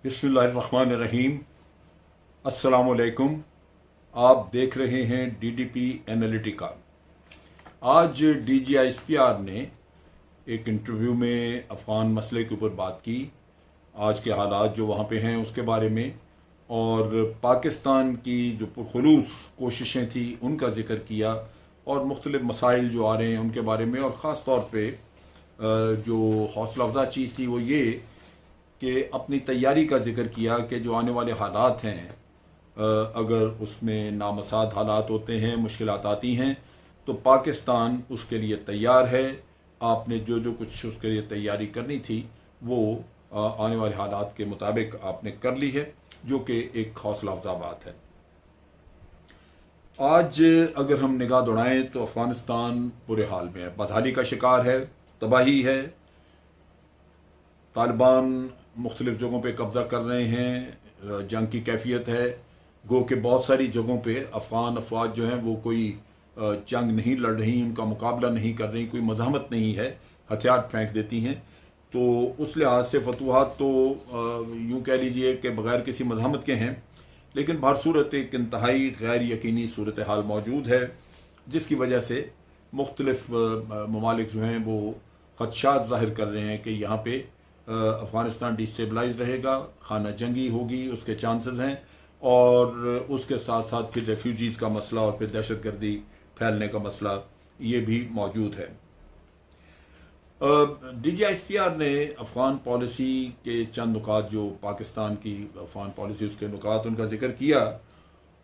बिस्मिल्लाहिर्रहमानिर्रहीम। अस्सलामुअलैकुम। आप देख रहे हैं डीडीपी एनालिटिका। आज डीजीआईएसपीआर ने एक इंटरव्यू में अफ़गान मसले के ऊपर बात की, आज के हालात जो वहाँ पे हैं उसके बारे में, और पाकिस्तान की जो पुरखुलूस कोशिशें थी उनका ज़िक्र किया, और मुख्तलिफ़ मसाइल जो आ रहे हैं उनके बारे में। और ख़ास तौर पे जो हौसला अफजा चीज़ थी वो ये कि अपनी तैयारी का जिक्र किया कि जो आने वाले हालात हैं, अगर उसमें नामसाद हालात होते हैं, मुश्किलात आती हैं, तो पाकिस्तान उसके लिए तैयार है। आपने जो जो कुछ उसके लिए तैयारी करनी थी वो आने वाले हालात के मुताबिक आपने कर ली है, जो कि एक हौसला अफजा बात है। आज अगर हम निगाह दौड़ाएं तो अफ़गानिस्तान बुरे हाल में है, बदहाली का शिकार है, तबाही है। तालिबान मुख्तलिफ़ जगहों पे कब्ज़ा कर रहे हैं, जंग की कैफियत है। गो के बहुत सारी जगहों पे अफ़गान अफवाज जो हैं वो कोई जंग नहीं लड़ रही, उनका मुकाबला नहीं कर रही, कोई मज़ाहमत नहीं है, हथियार फेंक देती हैं। तो उस लिहाज से फतूहात तो यूँ कह लीजिए कि बग़ैर किसी मज़ाहमत के हैं, लेकिन बहरसूरत एक इंतहाई गैर यकीनी सूरत हाल मौजूद है, जिसकी वजह से मुख्तलिफ़ ममालिक जो हैं वो ख़दशात ज़ाहिर कर रहे हैं कि यहाँ पे अफ़गानिस्तान डिस्टेबलाइज रहेगा, खाना जंगी होगी, उसके चांसेस हैं। और उसके साथ साथ फिर रेफ्यूजीज़ का मसला और फिर दहशत गर्दी फैलने का मसला ये भी मौजूद है। डीजीआईएसपीआर ने अफ़गान पॉलिसी के चंद नुकात, जो पाकिस्तान की अफ़गान पॉलिसी उसके नुकात, उनका जिक्र किया,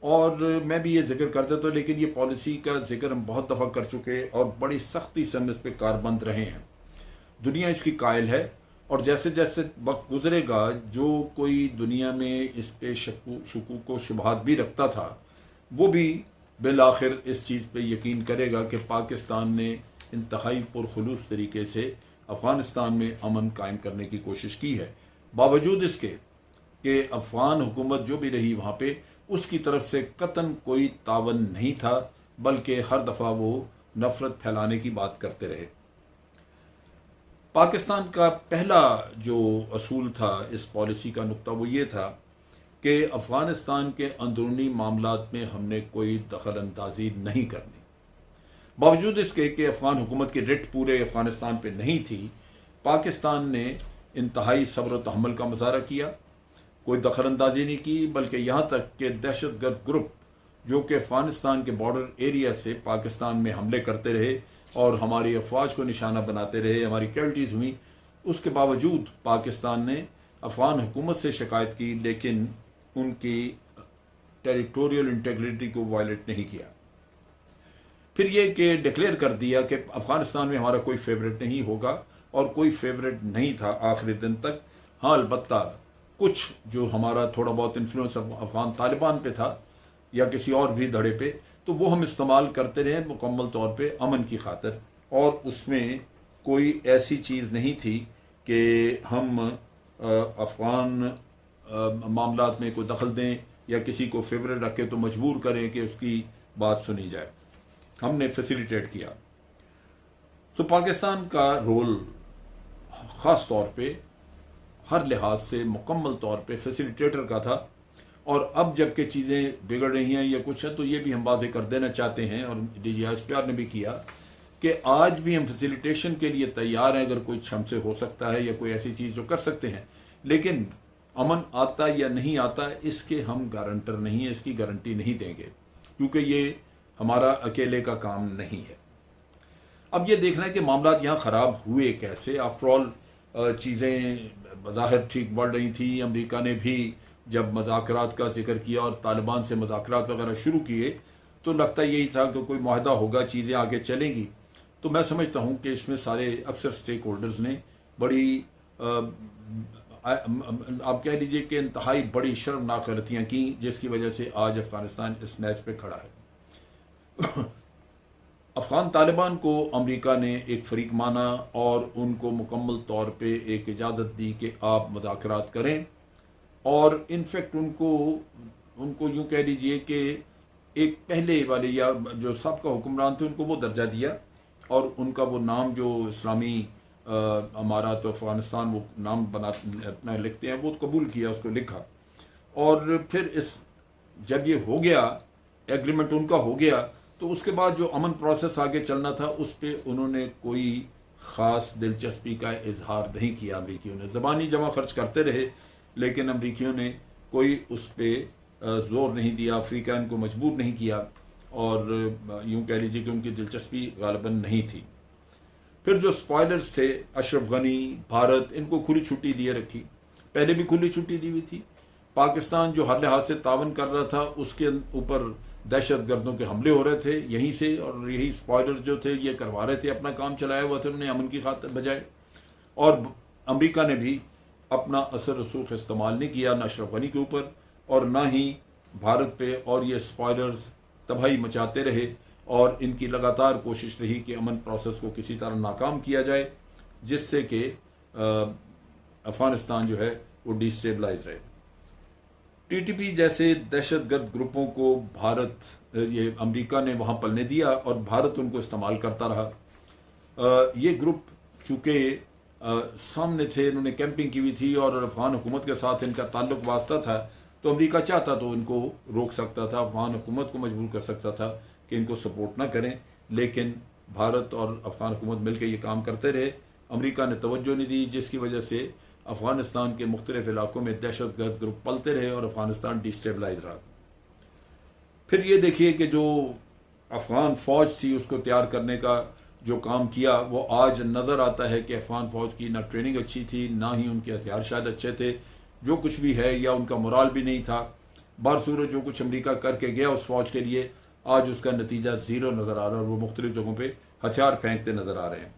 और मैं भी ये जिक्र कर देता हूँ, लेकिन ये पॉलिसी का जिक्र हम बहुत दफ़ा कर चुके और बड़ी सख्ती से हम इस पर कारबंद रहे हैं। दुनिया इसकी कायल है, और जैसे जैसे वक्त गुजरेगा, जो कोई दुनिया में इस पे शकूक व शुबहात भी रखता था, वो भी बिल आखिर इस चीज़ पे यकीन करेगा कि पाकिस्तान ने इंतहाई पुरखुलूस तरीके से अफ़गानिस्तान में अमन कायम करने की कोशिश की है, बावजूद इसके कि अफ़गान हुकूमत जो भी रही वहाँ पे उसकी तरफ से कतन कोई तावन नहीं था, बल्कि हर दफ़ा वो नफ़रत फैलाने की बात करते रहे। पाकिस्तान का पहला जो असूल था इस पॉलिसी का नुक्ता वो ये था कि अफ़गानिस्तान के अंदरूनी मामलात में हमने कोई दखल अंदाजी नहीं करनी। बावजूद इसके कि अफ़गान हुकूमत की रिट पूरे अफ़गानिस्तान पे नहीं थी, पाकिस्तान ने इंतहाई सब्र तहम्मुल का मुजाहरा किया, कोई दखल अंदाजी नहीं की, बल्कि यहाँ तक कि दहशत गर्द ग्रुप जो कि अफ़गानिस्तान के बॉर्डर एरिया से पाकिस्तान में हमले करते रहे और हमारी अफवाज को निशाना बनाते रहे, हमारी कैल्टीज़ हुई, उसके बावजूद पाकिस्तान ने अफ़गान हुकूमत से शिकायत की, लेकिन उनकी टेरिटोरियल इंटेग्रिटी को वायलेट नहीं किया। फिर ये कि डिक्लेयर कर दिया कि अफ़गानिस्तान में हमारा कोई फेवरेट नहीं होगा, और कोई फेवरेट नहीं था आखिरी दिन तक। हाँ, अलबत्ता कुछ जो हमारा थोड़ा बहुत इन्फ्लुएंस अफ़गान तालिबान पे था या किसी और भी धड़े पे, तो वो हम इस्तेमाल करते रहे मुकम्मल तौर पे अमन की खातिर, और उसमें कोई ऐसी चीज़ नहीं थी कि हम अफ़गान मामलात में कोई दखल दें या किसी को फेवरेट रखें तो मजबूर करें कि उसकी बात सुनी जाए। हमने फैसिलिटेट किया। तो पाकिस्तान का रोल ख़ास तौर पे हर लिहाज से मुकम्मल तौर पे फैसिलिटेटर का था। और अब जबकि चीज़ें बिगड़ रही हैं या कुछ है, तो ये भी हम वाज़ेह कर देना चाहते हैं, और डीजीआईएसपीआर ने भी किया, कि आज भी हम फैसिलिटेशन के लिए तैयार हैं अगर कोई हमसे हो सकता है या कोई ऐसी चीज़ जो कर सकते हैं। लेकिन अमन आता या नहीं आता इसके हम गारंटर नहीं है, इसकी गारंटी नहीं देंगे, क्योंकि ये हमारा अकेले का काम नहीं है। अब ये देखना है कि मामलात यहाँ ख़राब हुए कैसे। आफ्टरऑल चीज़ें बज़ाहिर ठीक बढ़ रही थी। अमेरिका ने भी जब मज़ाकरात का जिक्र किया और तालिबान से मज़ाकरात वगैरह शुरू किए, तो लगता यही था कि कोई मुआहदा होगा, चीज़ें आगे चलेंगी। तो मैं समझता हूँ कि इसमें सारे अक्सर स्टेक होल्डर्स ने बड़ी आप कह लीजिए कि इंतहाई बड़ी शर्मनाक गलतियाँ की, जिसकी वजह से आज अफ़गानिस्तान इस मैच पे खड़ा है। अफ़गान तालिबान को अमेरिका ने एक फ़रीक माना और उनको मुकम्मल तौर पे एक इजाज़त दी कि आप मज़ाकरात करें, और इनफैक्ट उनको यूँ कह लीजिए कि एक पहले वाले या जो सबका हुक्मरान थे उनको वो दर्जा दिया, और उनका वो नाम जो इस्लामी अमारात और अफ़गानिस्तान वो नाम बना अपना लिखते हैं, वो तो कबूल किया, उसको लिखा। और फिर जब ये हो गया, एग्रीमेंट उनका हो गया, तो उसके बाद जो अमन प्रोसेस आगे चलना था उस पर उन्होंने कोई ख़ास दिलचस्पी का इजहार नहीं किया। अमरीकियों ने ज़बानी जमा खर्च करते रहे, लेकिन अमरीकियों ने कोई उस पर ज़ोर नहीं दिया, अफ्रीकन को मजबूर नहीं किया, और यूँ कह लीजिए कि उनकी दिलचस्पी गालिबन नहीं थी। फिर जो स्पॉयलर्स थे, अशरफ गनी, भारत, इनको खुली छुट्टी दिए रखी। पहले भी खुली छुट्टी दी हुई थी। पाकिस्तान जो हर लिहाज से तावन कर रहा था, उसके ऊपर दहशत गर्दों के हमले हो रहे थे यहीं से, और यही स्पॉयलर्स जो थे ये करवा रहे थे, अपना काम चलाया हुआ था उन्होंने अमन की खातिर बजाय। और अमेरिका ने भी अपना असर रसूख इस्तेमाल नहीं किया, ना अशरफ गनी के ऊपर और ना ही भारत पे, और ये स्पॉयलर्स तबाही मचाते रहे, और इनकी लगातार कोशिश रही कि अमन प्रोसेस को किसी तरह नाकाम किया जाए, जिससे कि अफ़गानिस्तान जो है वो डिस्टेबलाइज रहे। टीटीपी जैसे दहशतगर्द ग्रुपों को ये अमेरिका ने वहाँ पलने दिया और भारत उनको इस्तेमाल करता रहा। ये ग्रुप चूँकि सामने थे, इन्होंने कैंपिंग की हुई थी और अफगान हुकूमत के साथ इनका ताल्लुक वास्ता था, तो अमेरिका चाहता तो इनको रोक सकता था, अफगान हुकूमत को मजबूर कर सकता था कि इनको सपोर्ट ना करें, लेकिन भारत और अफगान हुकूमत मिल के ये काम करते रहे। अमेरिका ने तवज्जो नहीं दी, जिसकी वजह से अफ़गानिस्तान के मुख्तलिफ इलाकों में दहशतगर्द ग्रुप पलते रहे और अफ़गानिस्तान डिस्टेबलाइज रहा। फिर ये देखिए कि जो अफ़गान फ़ौज थी उसको तैयार करने का जो काम किया, वो आज नज़र आता है कि अफ़गान फ़ौज की ना ट्रेनिंग अच्छी थी, ना ही उनके हथियार शायद अच्छे थे, जो कुछ भी है, या उनका मोराल भी नहीं था। बारसूरत जो कुछ अमेरिका करके गया उस फ़ौज के लिए, आज उसका नतीजा ज़ीरो नज़र आ रहा है और वो मुख्तलिफ जगहों पर हथियार फेंकते नज़र आ रहे हैं।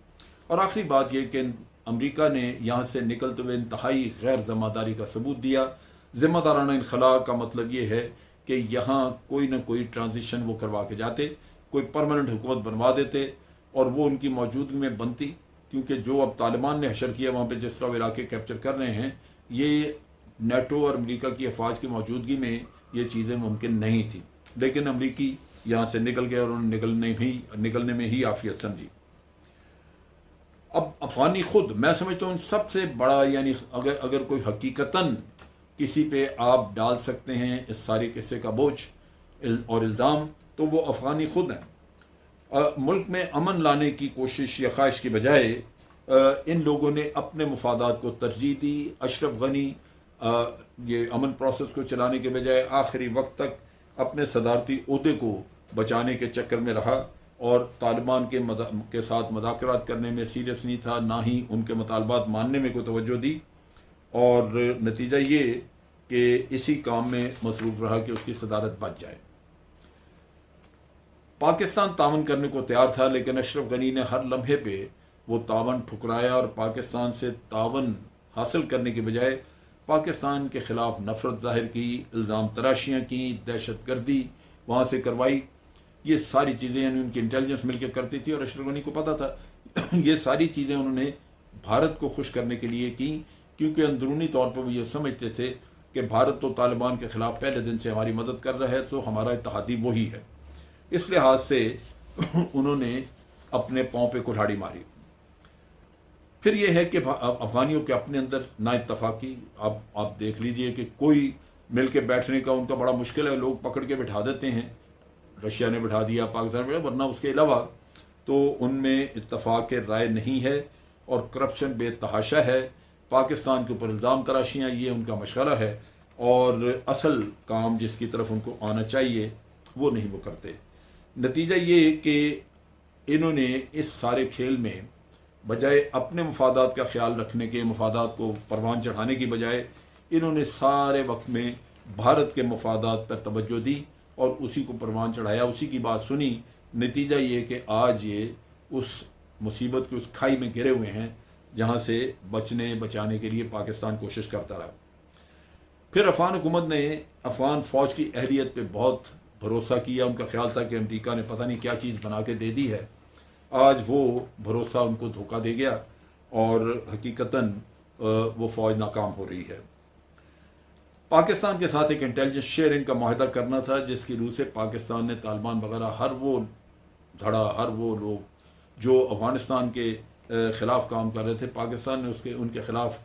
और आखिरी बात यह कि अमेरिका ने यहाँ से निकलते हुए इंतहाई गैर ज़िम्मेदारी का सबूत दिया। ज़िम्मेदाराना इनखला का मतलब ये है कि यहाँ कोई ना कोई ट्रांजिशन वो करवा के जाते, कोई परमानेंट हुकूमत बनवा देते, और वो उनकी मौजूदगी में बनती, क्योंकि जो अब तालिबान ने हशर किया वहाँ पे, जिस तरह इलाके कैप्चर कर रहे हैं, ये नेटो और अमेरिका की अफवाज की मौजूदगी में ये चीज़ें मुमकिन नहीं थी। लेकिन अमरीकी यहाँ से निकल गए और उन्होंने निकलने में ही आफियत समझी। अब अफगानी खुद, मैं समझता हूँ सबसे बड़ा, यानी अगर कोई हकीकतन किसी पे आप डाल सकते हैं इस सारे किस्से का बोझ और इल्ज़ाम, तो वो अफगानी खुद हैं। मुल्क में अमन लाने की कोशिश या ख्वाहिश की बजाय इन लोगों ने अपने मुफादात को तरजीह दी। अशरफ गनी ये अमन प्रोसेस को चलाने के बजाय आखिरी वक्त तक अपने सदारती ओहदे को बचाने के चक्कर में रहा, और तालिबान के साथ मुज़ाकरात करने में सीरियस नहीं था, ना ही उनके मुतालबात मानने में कोई तवज्जो दी, और नतीजा ये कि इसी काम में मसरूफ़ रहा कि उसकी सदारत बच जाए। पाकिस्तान तावन करने को तैयार था, लेकिन अशरफ गनी ने हर लम्हे पे वो तावन ठुकराया और पाकिस्तान से तावन हासिल करने के बजाय पाकिस्तान के ख़िलाफ़ नफ़रत ज़ाहिर की, इल्ज़ाम तराशियाँ की, दहशत गर्दी वहाँ से करवाई। ये सारी चीज़ें यानी उनकी इंटेलिजेंस मिलकर करती थी, और अशरफ गनी को पता था ये सारी चीज़ें उन्होंने भारत को खुश करने के लिए की, क्योंकि अंदरूनी तौर पर वो ये समझते थे कि भारत तो तालिबान के ख़िलाफ़ पहले दिन से हमारी मदद कर रहा है, तो हमारा इत्तेहादी वही है। इस लिहाज से उन्होंने अपने पाँव पे कुल्हाड़ी मारी। फिर यह है कि अफ़गानियों के अपने अंदर नाइत्तफ़ाक़ी, आप देख लीजिए कि कोई मिल के बैठने का उनका बड़ा मुश्किल है, लोग पकड़ के बिठा देते हैं, रशिया ने बिठा दिया, पाकिस्तान ने, वरना उसके अलावा तो उनमें इत्तफ़ाक़ राय नहीं है, और करप्शन बेतहाशा है। पाकिस्तान के ऊपर इल्ज़ाम तराशियाँ, ये उनका मशगला है, और असल काम जिसकी तरफ उनको आना चाहिए वो नहीं वो करते। नतीजा ये कि इन्होंने इस सारे खेल में बजाय अपने मफादात का ख्याल रखने के, मफादात को परवान चढ़ाने की बजाय, इन्होंने सारे वक्त में भारत के मफादात पर तवज्जो दी और उसी को परवान चढ़ाया, उसी की बात सुनी। नतीजा ये कि आज ये उस मुसीबत की उस खाई में गिरे हुए हैं जहाँ से बचाने के लिए पाकिस्तान कोशिश करता रहा। फिर अफ़गान हुकूमत ने अफ़गान फ़ौज की अहलियत पे बहुत भरोसा किया। उनका ख्याल था कि अमेरिका ने पता नहीं क्या चीज़ बना के दे दी है। आज वो भरोसा उनको धोखा दे गया और हकीकतन वो फ़ौज नाकाम हो रही है। पाकिस्तान के साथ एक इंटेलिजेंस शेयरिंग का माहिदा करना था, जिसकी रूह से पाकिस्तान ने तालिबान वगैरह हर वो धड़ा, हर वो लोग जो अफ़गानिस्तान के ख़िलाफ़ काम कर रहे थे। पाकिस्तान ने उनके ख़िलाफ़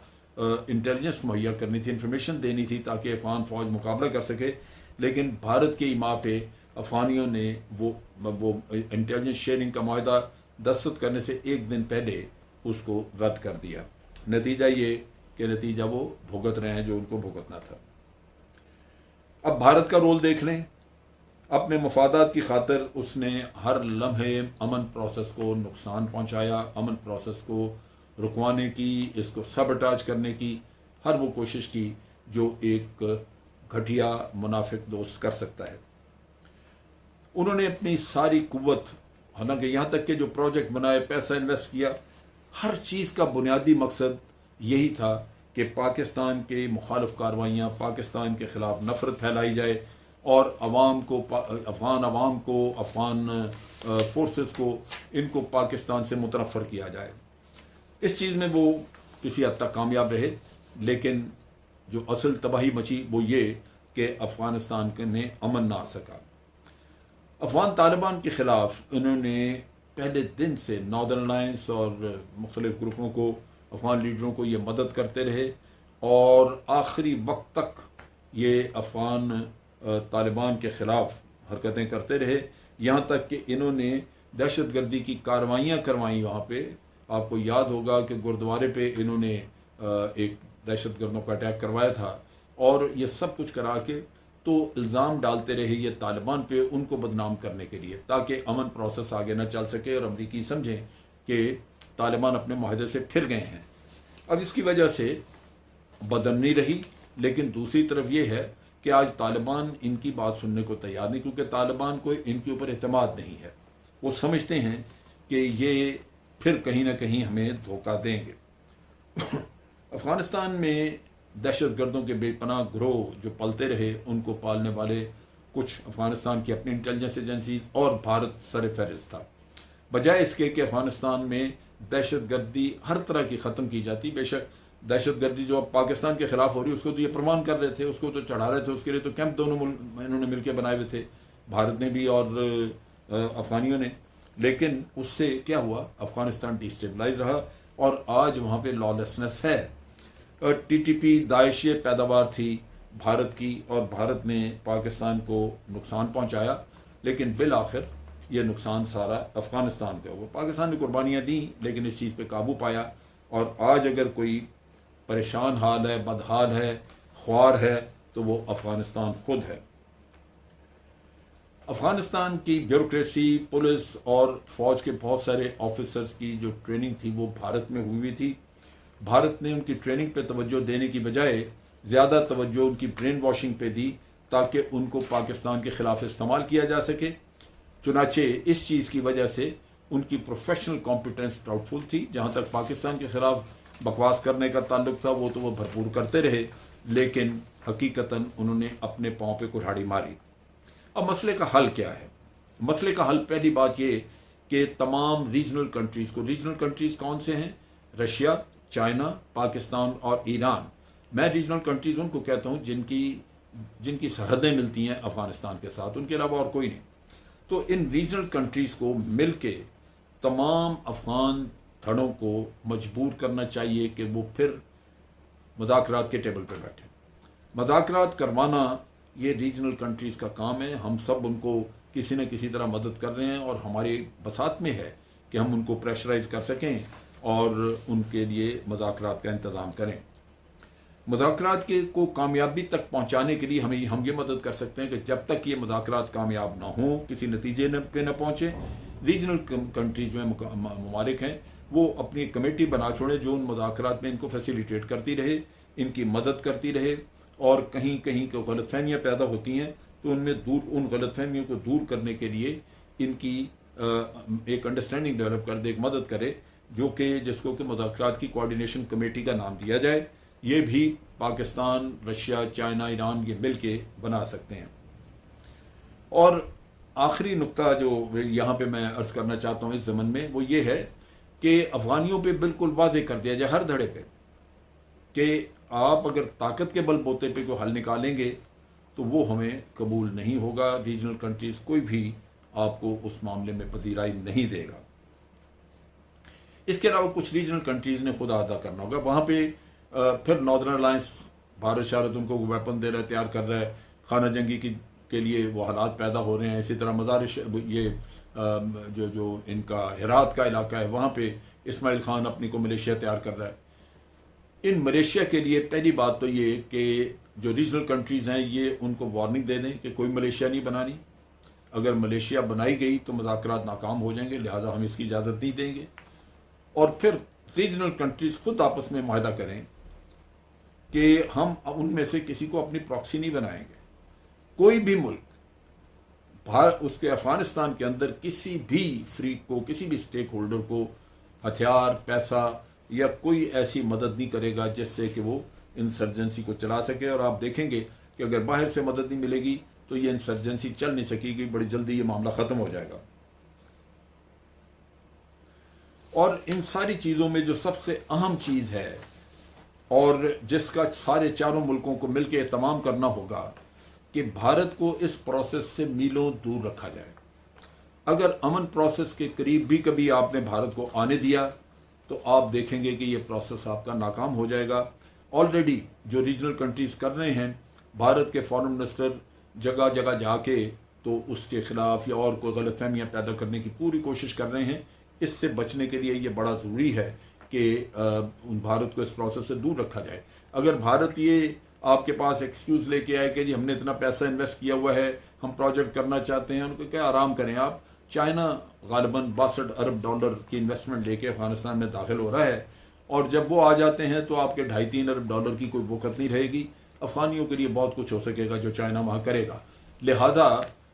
इंटेलिजेंस मुहैया करनी थी, इंफॉर्मेशन देनी थी ताकि अफ़गान फ़ौज मुकाबला कर सके। लेकिन भारत के इमा पे अफ़गानियों ने वो इंटेलिजेंस शेयरिंग का माहिदा दस्तखत करने से एक दिन पहले उसको रद्द कर दिया। नतीजा ये कि नतीजा वो भुगत रहे हैं जो उनको भुगतना था। अब भारत का रोल देख लें। अपने मफादात की खातिर उसने हर लम्हे अमन प्रोसेस को नुकसान पहुंचाया, अमन प्रोसेस को रुकवाने की, इसको सबटाज करने की हर वो कोशिश की जो एक घटिया मुनाफिक दोस्त कर सकता है। उन्होंने अपनी सारी कुव्वत, हालांकि यहाँ तक कि जो प्रोजेक्ट बनाए, पैसा इन्वेस्ट किया, हर चीज़ का बुनियादी मकसद यही था कि पाकिस्तान के मुखालिफ कार्रवाइयाँ, पाकिस्तान के ख़िलाफ़ नफ़रत फैलाई जाए और अवाम को, अफ़गान अवाम को, अफ़गान फोर्सेस को, इनको पाकिस्तान से मुतनफ़र किया जाए। इस चीज़ में वो किसी हद तक कामयाब रहे, लेकिन जो असल तबाही मची वो ये कि अफ़गानिस्तान में अमन ना आ सका। अफ़गान तालिबान के ख़िलाफ़ इन्होंने पहले दिन से नॉर्दर्न अलायंस और मुख्तलिफ़ ग्रुपों को, अफ़गान लीडरों को ये मदद करते रहे और आखिरी वक्त तक ये अफ़गान तालिबान के ख़िलाफ़ हरकतें करते रहे। यहाँ तक कि इन्होंने दहशत गर्दी की कार्रवाइयाँ करवाई। वहाँ पे आपको याद होगा कि गुरुद्वारे पे इन्होंने एक दहशत गर्दों का अटैक करवाया था और ये सब कुछ करा के तो इल्ज़ाम डालते रहे ये तालिबान पे, उनको बदनाम करने के लिए, ताकि अमन प्रोसेस आगे ना चल सके और अमरीकी समझें कि तालिबान अपने माहदे से फिर गए हैं। अब इसकी वजह से बदअमनी रही, लेकिन दूसरी तरफ ये है कि आज तालिबान इनकी बात सुनने को तैयार नहीं, क्योंकि तालिबान को इनके ऊपर एतमाद नहीं है। वो समझते हैं कि ये फिर कहीं ना कहीं हमें धोखा देंगे। अफ़गानिस्तान में दहशत गर्दों के बेपनाह ग्रोह जो पलते रहे, उनको पालने वाले कुछ अफ़गानिस्तान की अपनी इंटेलिजेंस एजेंसीज और भारत सर फहरिस्त था। बजाय इसके कि अफ़गानिस्तान में दहशत गर्दी हर तरह की ख़त्म की जाती। बेशक दहशत गर्दी जो अब पाकिस्तान के ख़िलाफ़ हो रही है उसको तो ये प्रमाण कर रहे थे, उसको तो चढ़ा रहे थे, उसके लिए तो कैंप दोनों इन्होंने मिलकर बनाए हुए थे, भारत ने भी और अफ़गानियों ने। लेकिन उससे क्या हुआ, अफ़गानिस्तान डिस्टेबलाइज रहा और आज वहाँ पे लॉलेसनेस है। टीटीपी दाइशी पैदावार थी भारत की और भारत ने पाकिस्तान को नुकसान पहुँचाया, लेकिन बिल आखिर ये नुकसान सारा अफ़गानिस्तान का हुआ। पाकिस्तान ने कुर्बानियाँ दी लेकिन इस चीज़ पे काबू पाया और आज अगर कोई परेशान हाल है, बदहाल है, ख्वार है, तो वो अफ़गानिस्तान खुद है। अफ़गानिस्तान की ब्यूरोक्रेसी, पुलिस और फ़ौज के बहुत सारे ऑफिसर्स की जो ट्रेनिंग थी वो भारत में हुई थी। भारत ने उनकी ट्रेनिंग पे तवज्जो देने की बजाय ज़्यादा तवज्जो उनकी ब्रेन वॉशिंग पे दी ताकि उनको पाकिस्तान के ख़िलाफ़ इस्तेमाल किया जा सके। चुनाचे इस चीज़ की वजह से उनकी प्रोफेशनल कॉम्पिटेंस डाउटफुल थी। जहाँ तक पाकिस्तान के ख़िलाफ़ बकवास करने का ताल्लुक था वो तो वो भरपूर करते रहे, लेकिन हकीकतन उन्होंने अपने पाँव पे कुल्हाड़ी मारी। अब मसले का हल क्या है? मसले का हल पहली बात ये कि तमाम रीजनल कंट्रीज़ को, रीजनल कंट्रीज़ कौन से हैं? रशिया, चाइना, पाकिस्तान और ईरान। मैं रीजनल कंट्रीज़ उनको कहता हूँ जिनकी सरहदें मिलती हैं अफ़गानिस्तान के साथ, उनके अलावा और कोई नहीं। तो इन रीजनल कंट्रीज़ को मिल के तमाम अफ़गान धड़ों को मजबूर करना चाहिए कि वो फिर मुज़ाकरात के टेबल पर बैठे। मुज़ाकरात करवाना ये रीजनल कंट्रीज़ का काम है। हम सब उनको किसी न किसी तरह मदद कर रहे हैं और हमारी बसात में है कि हम उनको प्रेशराइज कर सकें और उनके लिए मुज़ाकरात का इंतज़ाम करें। मुज़ाकरात को कामयाबी तक पहुंचाने के लिए हम ये मदद कर सकते हैं कि जब तक ये मुज़ाकरात कामयाब ना हो, किसी नतीजे पे न पहुँचे, रीजनल कंट्रीज जो है ममालिक हैं वो अपनी कमेटी बना छोड़े जो उन मुज़ाकरात में इनको फैसिलिटेट करती रहे, इनकी मदद करती रहे और कहीं कहीं को गलतफहमियाँ पैदा होती हैं तो उन गलतफहमियों को दूर करने के लिए इनकी एक अंडरस्टैंडिंग डेवलप कर दे, एक मदद करे, जो कि जिसको कि मुज़ाकरात की कोऑर्डिनेशन कमेटी का नाम दिया जाए। ये भी पाकिस्तान, रशिया, चाइना, ईरान ये मिल के बना सकते हैं। और आखिरी नुक्ता जो यहाँ पे मैं अर्ज़ करना चाहता हूँ इस ज़मन में वो ये है कि अफ़गानियों पे बिल्कुल वाज़ेह कर दिया जाए हर धड़े पे कि आप अगर ताकत के बलबूते पे कोई हल निकालेंगे तो वो हमें कबूल नहीं होगा। रीजनल कंट्रीज़ कोई भी आपको उस मामले में पजीराई नहीं देगा। इसके अलावा कुछ रीजनल कंट्रीज़ ने खुद अदा करना होगा। वहाँ पे फिर नॉर्दर्न अलायंस भारत शायद उनको वेपन दे रहा है, तैयार कर रहा है, खाना जंगी के लिए वो हालात पैदा हो रहे हैं। इसी तरह मज़ारिश ये जो इनका हेरात का इलाका है वहाँ पे इस्माइल खान अपनी को मलेशिया तैयार कर रहा है। इन मलेशिया के लिए पहली बात तो ये कि जो रीजनल कंट्रीज़ हैं ये उनको वार्निंग दे दें कि कोई मलेशिया नहीं बनानी। अगर मलेशिया बनाई गई तो मुज़ाकरात नाकाम हो जाएंगे, लिहाजा हम इसकी इजाज़त नहीं देंगे। और फिर रीजनल कंट्रीज़ खुद आपस में मुआहदा करें कि हम उनमें से किसी को अपनी प्रॉक्सी नहीं बनाएंगे। कोई भी मुल्क भारत उसके अफगानिस्तान के अंदर किसी भी फ्रीक को, किसी भी स्टेक होल्डर को हथियार, पैसा या कोई ऐसी मदद नहीं करेगा जिससे कि वो इंसर्जेंसी को चला सके। और आप देखेंगे कि अगर बाहर से मदद नहीं मिलेगी तो ये इंसर्जेंसी चल नहीं सकेगी, बड़ी जल्दी ये मामला ख़त्म हो जाएगा। और इन सारी चीज़ों में जो सबसे अहम चीज़ है और जिसका सारे चारों मुल्कों को मिलकर एहतमाम करना होगा कि भारत को इस प्रोसेस से मीलों दूर रखा जाए। अगर अमन प्रोसेस के करीब भी कभी आपने भारत को आने दिया तो आप देखेंगे कि ये प्रोसेस आपका नाकाम हो जाएगा। ऑलरेडी जो रीजनल कंट्रीज़ कर रहे हैं, भारत के फॉरेन मिनिस्टर जगह जगह जाके तो उसके ख़िलाफ़ या और कोई गलतफहमियाँ पैदा करने की पूरी कोशिश कर रहे हैं। इससे बचने के लिए ये बड़ा ज़रूरी है कि भारत को इस प्रोसेस से दूर रखा जाए। अगर भारत ये आपके पास एक्सक्यूज़ लेके आए कि जी हमने इतना पैसा इन्वेस्ट किया हुआ है, हम प्रोजेक्ट करना चाहते हैं, उनको क्या आराम करें आप। चाइना गालिबन 62 अरब डॉलर की इन्वेस्टमेंट लेके अफगानिस्तान में दाखिल हो रहा है और जब वो आ जाते हैं तो आपके 2.5-3 अरब डॉलर की कोई वक़्त नहीं रहेगी। अफगानियों के लिए बहुत कुछ हो सकेगा जो चाइना वहाँ करेगा। लिहाजा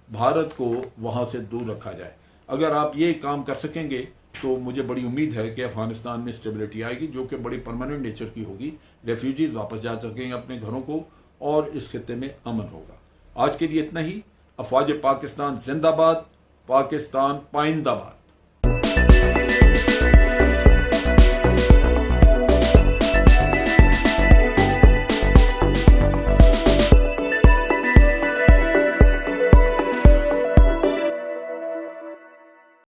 भारत को वहाँ से दूर रखा जाए। अगर आप ये काम कर सकेंगे तो मुझे बड़ी उम्मीद है कि अफगानिस्तान में स्टेबिलिटी आएगी, जो कि बड़ी परमानेंट नेचर की होगी। रेफ्यूजीज वापस जा सकेंगे अपने घरों को और इस खित्ते में अमन होगा। आज के लिए इतना ही। अफवाज पाकिस्तान जिंदाबाद, पाकिस्तान पाइंदाबाद।